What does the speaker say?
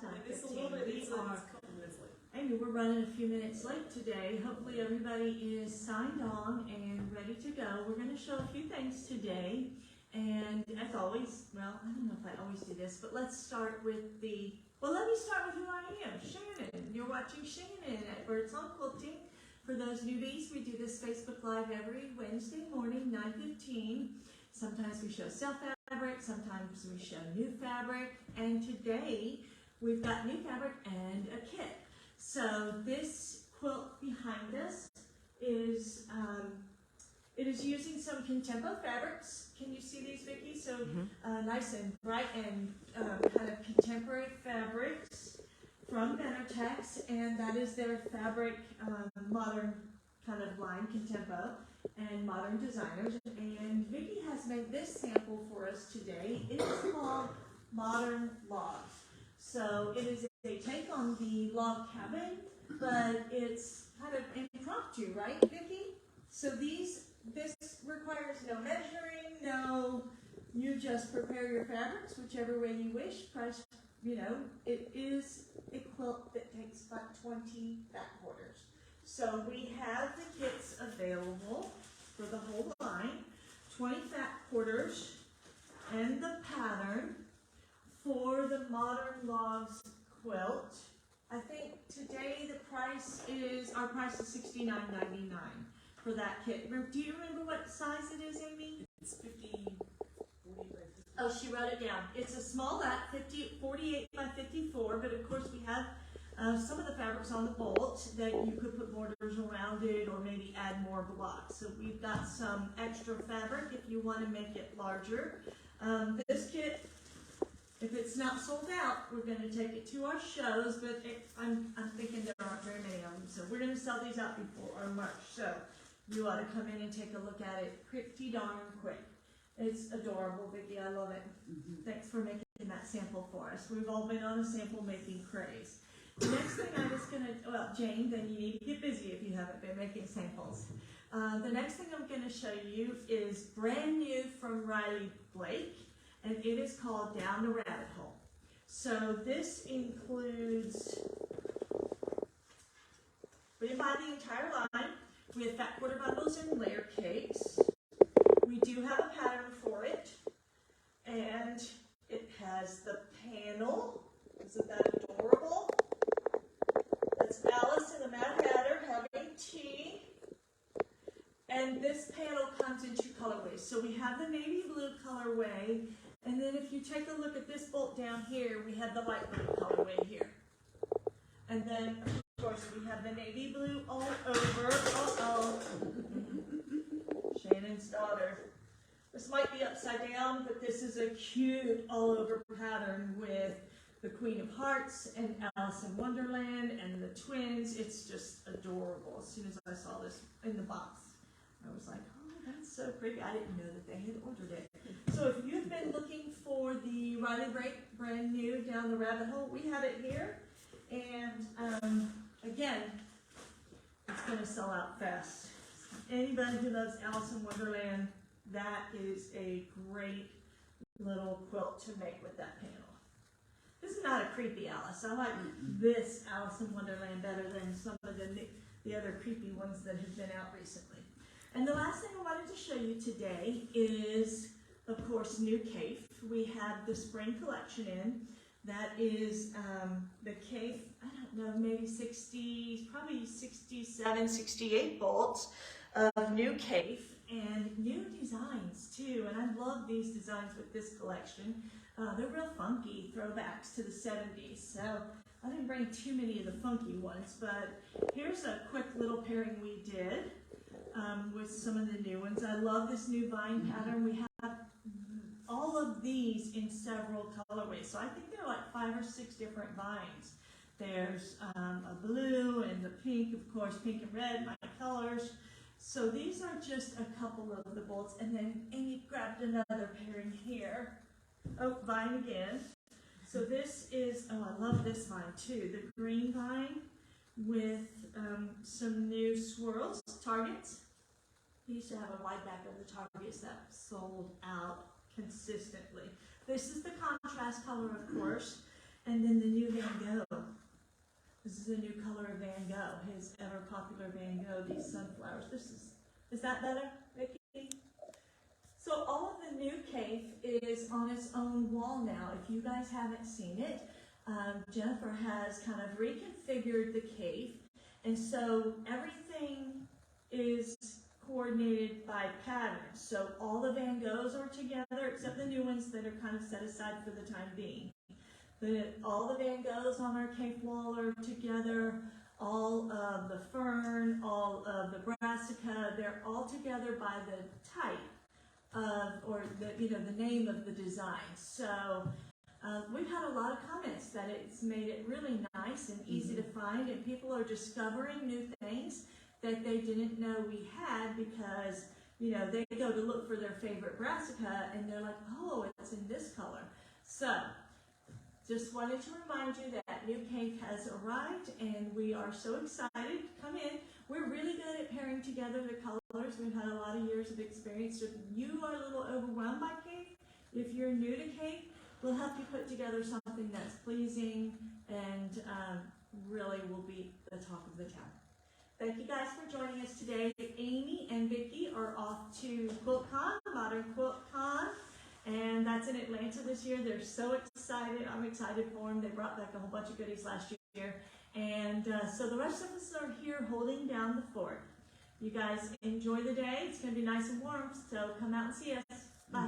past 9:15. It's a couple minutes late. Amy, we're running a few minutes late today. Hopefully everybody is signed on and ready to go. We're going to show a few things today. And as always, well, I don't know if I always do this, but let's start with let me start with who I am, Shannon. You're watching Shannon at Birdsong Quilting. For those newbies, we do this Facebook Live every Wednesday morning, 9:15. Sometimes we show self fabric, sometimes we show new fabric, and today we've got new fabric and a kit. So this quilt behind us is it is using some Contempo fabrics. Can you see these, Vicki? So nice and bright and kind of contemporary fabrics from Benartex, and that is their fabric modern kind of line, Contempo, and modern designers. And Vicki has made this sample for us today. It is called Modern Logs. So it is a take on the log cabin, but it's kind of impromptu, right, Vicki? So this requires no measuring, you just prepare your fabrics whichever way you wish. It is a quilt that takes about 20 back quarters. So we have the kits available for the whole line, 20 fat quarters, and the pattern for the Modern Logs quilt. I think today our price is $69.99 for that kit. Do you remember what size it is, Amy? It's 48 by 50. Oh, she wrote it down. It's a small lat, 48 by 54, but of course we have some of the fabrics on the bolt that you could put borders around it or maybe add more blocks. So we've got some extra fabric if you want to make it larger. This kit, if it's not sold out, we're going to take it to our shows, but I'm thinking there aren't very many of them. So we're going to sell these out before our March. So you ought to come in and take a look at it pretty darn quick. It's adorable, Vicki. I love it. Thanks for making that sample for us. We've all been on a sample making craze. The next thing I was going to, Jane, then you need to get busy if you haven't been making samples. The next thing I'm going to show you is brand new from Riley Blake, and it is called Down the Rabbit Hole. So this includes, we buy the entire line. We have fat quarter bundles and layer cakes. We do have a pattern for it, and it has the panel. Isn't that adorable? That's Alice and the Mad Hatter having tea. And this panel comes in two colorways. So we have the navy blue colorway, and then if you take a look at this bolt down here, we have the light blue colorway here. And then, of course, we have the navy blue all over. Shannon's daughter. This might be upside down, but this is a cute all-over pattern with the Queen of Hearts and Alice in Wonderland and the twins. It's just adorable. As soon as I saw this in the box, I was like, oh, that's so pretty. I didn't know that they had ordered it. So if you've been looking for the Riley Blake brand new Down the Rabbit Hole, we have it here. And again, it's going to sell out fast. Anybody who loves Alice in Wonderland, that is a great little quilt to make with that panel. This is not a creepy Alice. I like this Alice in Wonderland better than some of the other creepy ones that have been out recently. And the last thing I wanted to show you today is, of course, new Kaffe. We have the spring collection in. That is the Kaffe, I don't know, maybe probably 67, 68 bolts of new Kaffe and new designs too. And I love these designs with this collection. They're real funky throwbacks to the 70s. So I didn't bring too many of the funky ones, but here's a quick little pairing we did with some of the new ones. I love this new vine pattern. We have all of these in several colorways. So I think there are like 5 or 6 different vines. There's a blue and the pink, of course, pink and red, my colors. So these are just a couple of the bolts. And then Amy grabbed another pairing here. Oh, vine again. So this is, oh, I love this vine too. The green vine with some new swirls, targets. We used to have a wide back of the targets that sold out consistently. This is the contrast color, of course, And then the new Van Gogh. This is a new color of Van Gogh, his ever popular Van Gogh, these sunflowers. Is that better, Vicki? So all of the new Kaffe is on its own wall now. If you guys haven't seen it, Jennifer has kind of reconfigured the Kaffe, and so everything is coordinated by patterns. So all the Van Goghs are together, except the new ones that are kind of set aside for the time being. All the Van Goghs on our Kaffe wall are together, all of the fern, all of the brassica, they're all together by the type of, or the name of the design. So we've had a lot of comments that it's made it really nice and easy to find, and people are discovering new things that they didn't know we had because, they go to look for their favorite brassica and they're like, oh, it's in this color. So just wanted to remind you that new Kaffe has arrived and we are so excited. Come in. We're really good at pairing together the colors. We've had a lot of years of experience. If you are a little overwhelmed by Kaffe, if you're new to Kaffe, we'll help you put together something that's pleasing and really will be the talk of the town. Thank you guys for joining us today. Amy and Vicki are off to QuiltCon, Modern QuiltCon, and that's in Atlanta this year. They're so excited. I'm excited for them. They brought back a whole bunch of goodies last year. And so the rest of us are here holding down the fort. You guys enjoy the day. It's going to be nice and warm, so come out and see us. Bye.